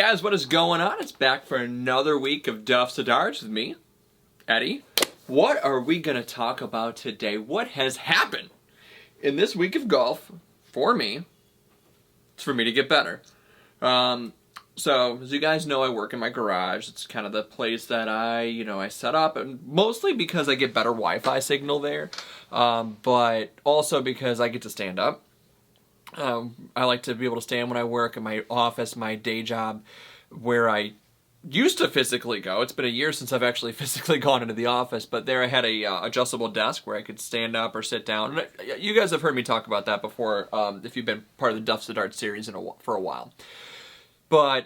guys, what is going on? It's back for another week of Duffs to Darts with me, Eddie. What are we going to talk about today? What has happened in this week of golf for me? It's for me to get better. So, as you guys know, I work in my garage. It's kind of the place that I set up, and mostly because I get better Wi-Fi signal there, but also because I get to stand up. I like to be able to stand when I work in my office, my day job, where I used to physically go. It's been a year since I've actually physically gone into the office, but there I had a adjustable desk where I could stand up or sit down. And you guys have heard me talk about that before, if you've been part of the Duffs to Darts series for a while. But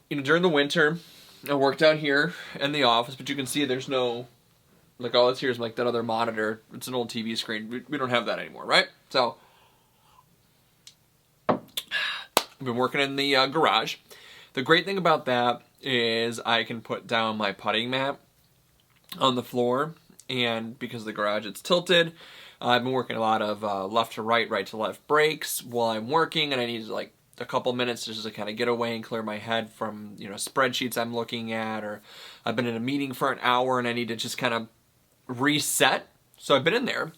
during the winter, I work down here in the office, but you can see there's no, all that's here is that other monitor. It's an old TV screen. We don't have that anymore, right? So I've been working in the garage. The great thing about that is I can put down my putting mat on the floor, and because of the garage it's tilted, I've been working a lot of left to right, right to left breaks while I'm working, and I need a couple minutes just to kind of get away and clear my head from spreadsheets I'm looking at, or I've been in a meeting for an hour and I need to just kind of reset. So I've been in there,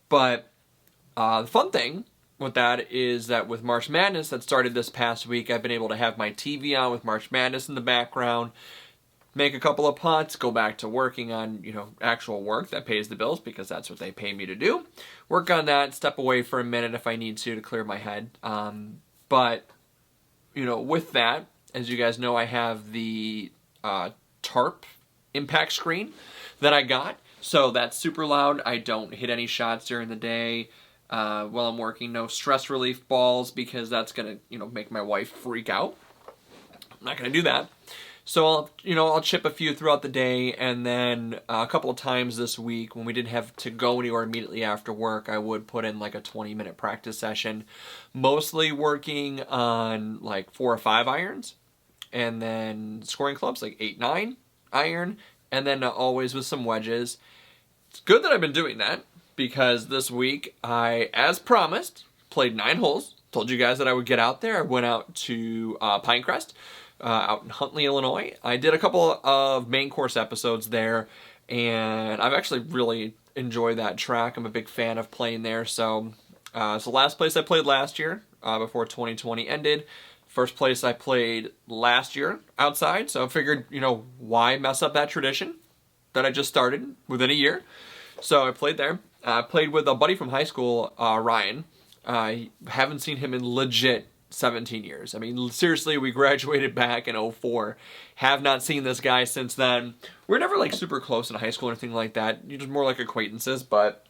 but the fun thing with that is that with March Madness that started this past week, I've been able to have my TV on with March Madness in the background, make a couple of putts, go back to working on, actual work that pays the bills because that's what they pay me to do. Work on that, step away for a minute if I need to clear my head. But, with that, as you guys know, I have the tarp impact screen that I got. So that's super loud. I don't hit any shots during the day. While I'm working, no stress relief balls because that's gonna, make my wife freak out. I'm not gonna do that. So I'll chip a few throughout the day, and then a couple of times this week when we didn't have to go anywhere immediately after work, I would put in a 20-minute practice session, mostly working on 4 or 5 irons, and then scoring clubs 8, 9 iron, and then always with some wedges. It's good that I've been doing that, because this week I, as promised, played 9 holes. Told you guys that I would get out there. I went out to Pinecrest, out in Huntley, Illinois. I did a couple of main course episodes there, and I've actually really enjoyed that track. I'm a big fan of playing there. So it's the last place I played last year before 2020 ended. First place I played last year outside, so I figured, why mess up that tradition that I just started within a year? So I played there. I played with a buddy from high school, Ryan. I haven't seen him in legit 17 years. I mean, seriously, we graduated back in 2004. Have not seen this guy since then. We're never super close in high school or anything like that. You're just more like acquaintances, but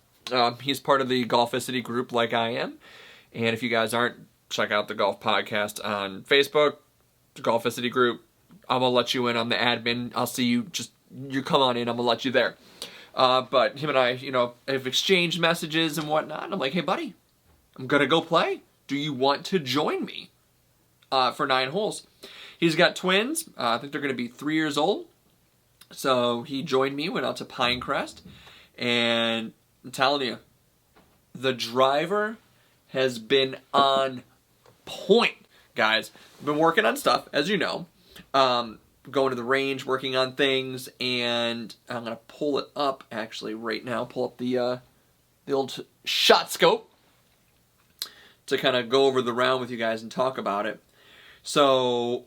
he's part of the Golficity group like I am. And if you guys aren't, check out the Golf Podcast on Facebook, the Golficity group. I'm going to let you in. I'm the admin. I'll see you. You come on in. I'm going to let you there. But him and I, have exchanged messages and whatnot. I'm like, hey, buddy, I'm going to go play. Do you want to join me for 9 holes? He's got twins. I think they're going to be 3 years old. So he joined me, went out to Pinecrest. And I'm telling you, the driver has been on point, guys. I've been working on stuff, as you know. Going to the range, working on things, and I'm going to pull it up, actually, right now. Pull up the old shot scope to kind of go over the round with you guys and talk about it. So,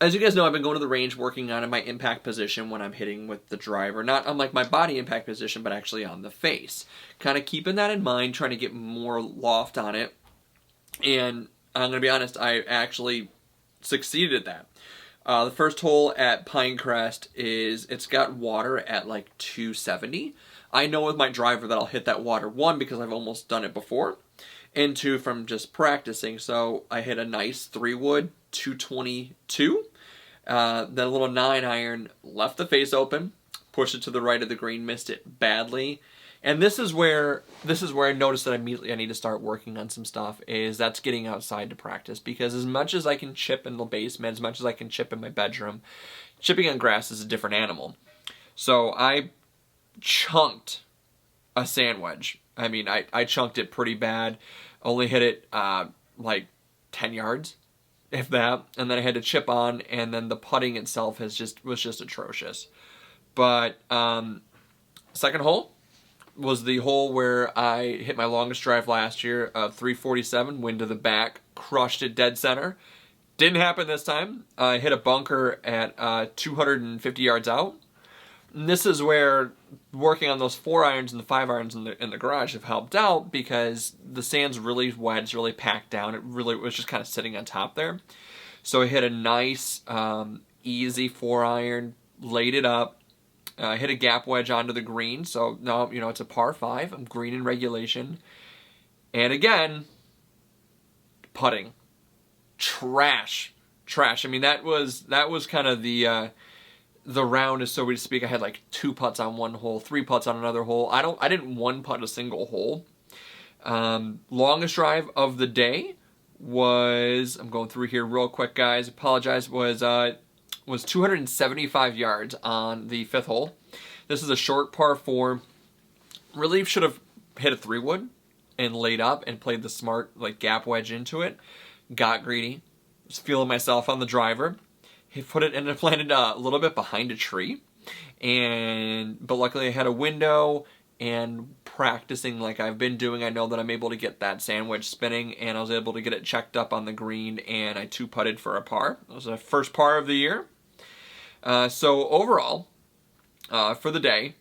as you guys know, I've been going to the range, working on my impact position when I'm hitting with the driver. Not on my body impact position, but actually on the face. Kind of keeping that in mind, trying to get more loft on it. And I'm going to be honest, I actually succeeded at that. The first hole at Pinecrest it's got water at 270. I know with my driver that I'll hit that water, 1, because I've almost done it before, and 2, from just practicing. So I hit a nice 3-wood, 222. Then a little 9 iron, left the face open, pushed it to the right of the green, missed it badly. And this is where I noticed that immediately I need to start working on some stuff, is that's getting outside to practice. Because as much as I can chip in the basement, as much as I can chip in my bedroom, chipping on grass is a different animal. So I chunked a sand wedge. I mean, I chunked it pretty bad. Only hit it 10 yards. if that, and then I had to chip on, and then the putting itself was just atrocious. But second hole was the hole where I hit my longest drive last year of 347, wind to the back, crushed it dead center. Didn't happen this time. I hit a bunker at 250 yards out. And this is where working on those 4 irons and the 5 irons in the garage have helped out, because the sand's really wet, it's really packed down. It really was just kind of sitting on top there. So I hit a nice, easy 4 iron, laid it up, hit a gap wedge onto the green. So now, it's a par 5. I'm green in regulation. And again, putting. Trash. I mean, that was kind of the round, so to speak. I had like 2 putts on one hole, 3 putts on another hole. I didn't 1 putt a single hole. Longest drive of the day was, I'm going through here real quick, guys. Apologize. Was 275 yards on the 5th hole. This is a short par 4. Really should have hit a 3-wood and laid up and played the smart gap wedge into it. Got greedy. Was feeling myself on the driver. He put it and it landed a little bit behind a tree. But luckily I had a window, and practicing like I've been doing, I know that I'm able to get that sandwich spinning, and I was able to get it checked up on the green, and I 2-putted for a par. It was the first par of the year. So overall, for the day,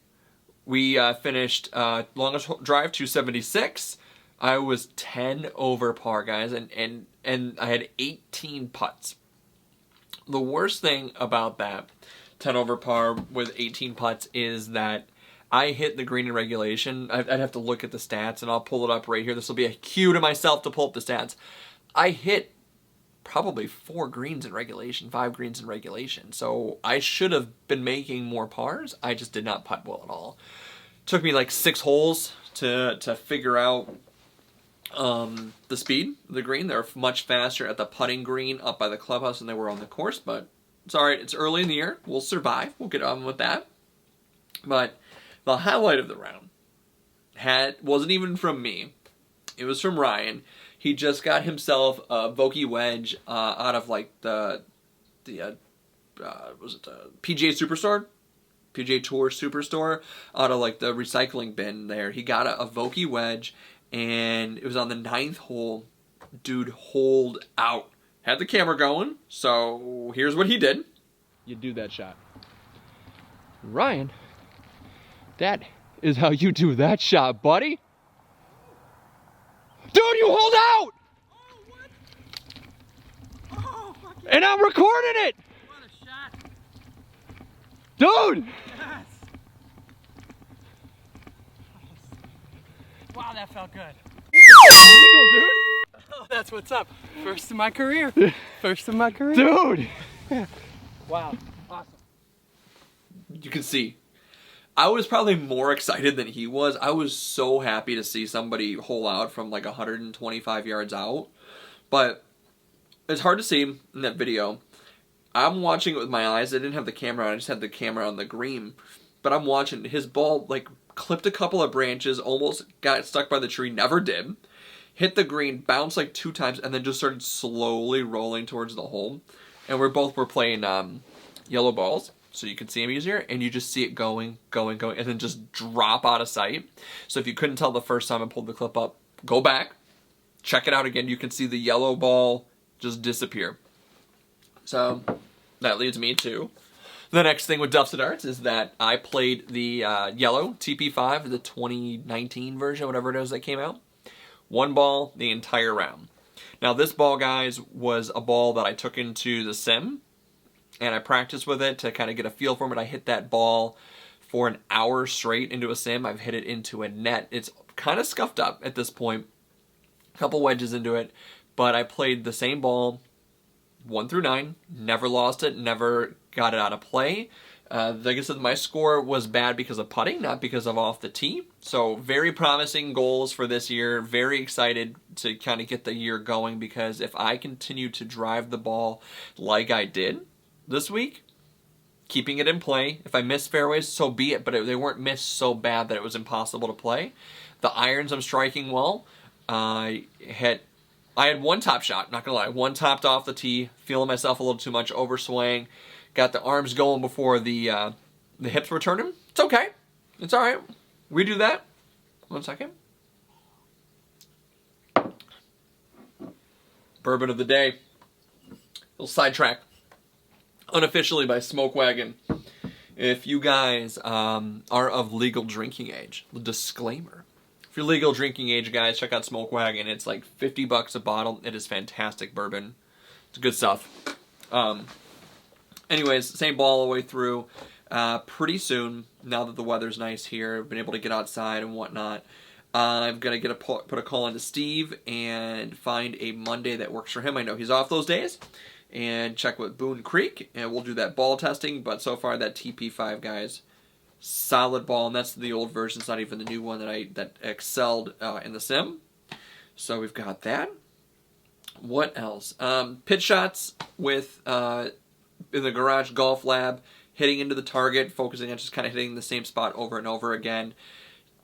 we finished longest drive 276. I was 10 over par, guys, and I had 18 putts. The worst thing about that 10 over par with 18 putts is that I hit the green in regulation. I'd have to look at the stats, and I'll pull it up right here. This will be a cue to myself to pull up the stats. I hit probably 4 greens in regulation, 5 greens in regulation. So I should have been making more pars. I just did not putt well at all. Took me like 6 holes to figure out the speed of the green. They're much faster at the putting green up by the clubhouse than they were on the course, but it's alright. It's early in the year. We'll survive. We'll get on with that. But the highlight of the round wasn't even from me. It was from Ryan. He just got himself a Vokey wedge out of like the PGA Superstore? PGA Tour Superstore, out of like the recycling bin there. He got a Vokey wedge, and it was on the 9th hole. Dude holed out. Had the camera going, so here's what he did. You do that shot. Ryan, that is how you do that shot, buddy. Dude, you hold out! Oh, what? Oh, and I'm recording it! What a shot. Dude! Yes. Wow, that felt good. Dude. Oh, that's what's up. First in my career. First in my career. Dude! Wow. Awesome. You can see, I was probably more excited than he was. I was so happy to see somebody hole out from like 125 yards out. But it's hard to see in that video. I'm watching it with my eyes. I didn't have the camera on. I just had the camera on the green. But I'm watching. His ball like clipped a couple of branches, almost got stuck by the tree, never did. Hit the green, bounced like 2 times, and then just started slowly rolling towards the hole. And we're playing yellow balls, so you can see them easier, and you just see it going, and then just drop out of sight. So if you couldn't tell the first time I pulled the clip up, go back, check it out again. You can see the yellow ball just disappear. So that leads me to the next thing with Duffs at Darts is that I played the yellow TP5, the 2019 version, whatever it is that came out. 1 ball the entire round. Now this ball, guys, was a ball that I took into the sim, and I practiced with it to kind of get a feel for it. I hit that ball for an hour straight into a sim. I've hit it into a net. It's kind of scuffed up at this point. A couple wedges into it, but I played the same ball 1 through 9, never lost it, never got it out of play. Like I said, my score was bad because of putting, not because of off the tee. So very promising goals for this year. Very excited to kind of get the year going, because if I continue to drive the ball like I did this week, keeping it in play, if I miss fairways, so be it, but they weren't missed so bad that it was impossible to play. The irons I'm striking well. I hit I had one top shot, not gonna lie. One topped off the tee, feeling myself a little too much, overswing. Got the arms going before the hips were turning. It's okay. It's all right. We do that. 1 second. Bourbon of the day. Little sidetrack. Unofficially by Smoke Wagon. If you guys are of legal drinking age, disclaimer. If you're legal drinking age, guys, check out Smoke Wagon. It's like $50 a bottle. It is fantastic bourbon. It's good stuff. Anyways, same ball all the way through. Pretty soon, now that the weather's nice here, I've been able to get outside and whatnot. I'm going to put a call into Steve and find a Monday that works for him. I know he's off those days. And check with Boone Creek, and we'll do that ball testing. But so far, that TP5, guys, solid ball, and that's the old version. It's not even the new one that excelled in the sim. So we've got that. What else? Pitch shots with in the garage golf lab, hitting into the target, focusing on just kind of hitting the same spot over and over again.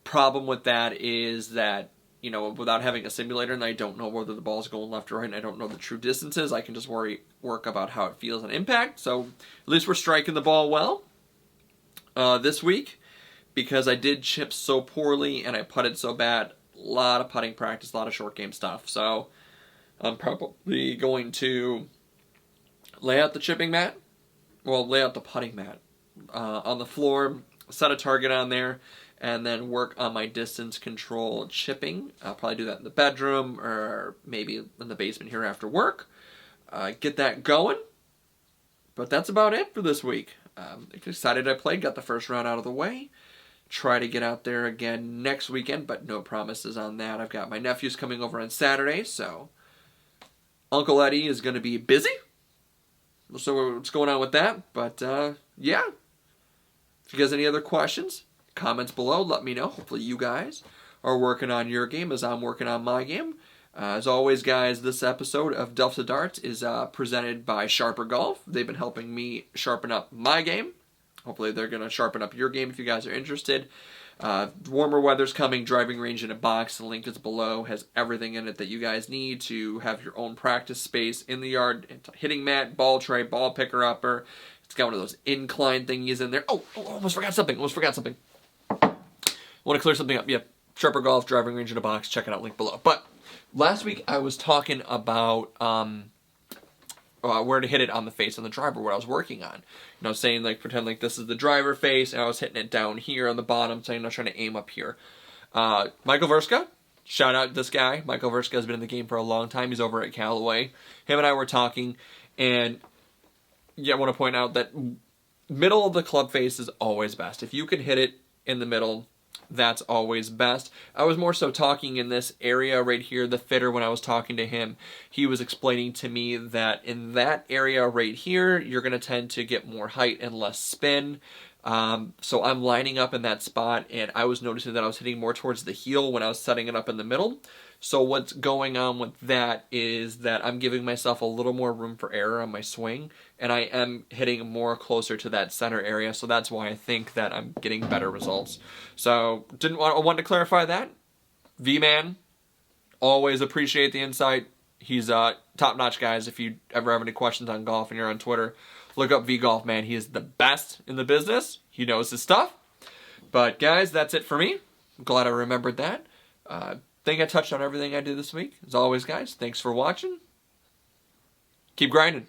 Problem with that is that, you know, without having a simulator, and I don't know whether the ball's going left or right, and I don't know the true distances, I can just work about how it feels on impact. So at least we're striking the ball well this week, because I did chip so poorly and I putted so bad. A lot of putting practice, a lot of short game stuff. So I'm probably going to lay out the chipping mat, lay out the putting mat on the floor, set a target on there, and then work on my distance control chipping. I'll probably do that in the bedroom or maybe in the basement here after work. Get that going. But that's about it for this week. Excited I played, got the first round out of the way. Try to get out there again next weekend, but no promises on that. I've got my nephews coming over on Saturday, so Uncle Eddie is going to be busy. So what's going on with that? But yeah. If you guys have any other questions, comments below, let me know. Hopefully you guys are working on your game as I'm working on my game. As always, guys, this episode of Duffs of Darts is presented by Sharper Golf. They've been helping me sharpen up my game. Hopefully they're going to sharpen up your game if you guys are interested. Warmer weather's coming, driving range in a box. The link is below. Has everything in it that you guys need to have your own practice space in the yard. Hitting mat, ball tray, ball picker upper. It's got one of those incline thingies in there. Oh, almost forgot something. I want to clear something up. Yep, Sharper Golf, driving range in a box. Check it out, link below. But last week I was talking about where to hit it on the face on the driver, what I was working on. You know, saying like, pretend like this is the driver face, and I was hitting it down here on the bottom, saying I was trying to aim up here. Michael Verska, shout out this guy. Michael Verska has been in the game for a long time. He's over at Callaway. Him and I were talking, and yeah, I want to point out that middle of the club face is always best. If you can hit it in the middle, that's always best. I was more so talking in this area right here, the fitter, when I was talking to him. He was explaining to me that in that area right here, you're going to tend to get more height and less spin. So I'm lining up in that spot, and I was noticing that I was hitting more towards the heel when I was setting it up in the middle. So what's going on with that is that I'm giving myself a little more room for error on my swing, and I am hitting more closer to that center area, so that's why I think that I'm getting better results. So I wanted to clarify that. V-Man, always appreciate the insight. He's top-notch, guys. If you ever have any questions on golf and you're on Twitter, look up V-Golf, man. He is the best in the business. He knows his stuff. But, guys, that's it for me. I'm glad I remembered that. Think I touched on everything I did this week. As always, guys, thanks for watching. Keep grinding.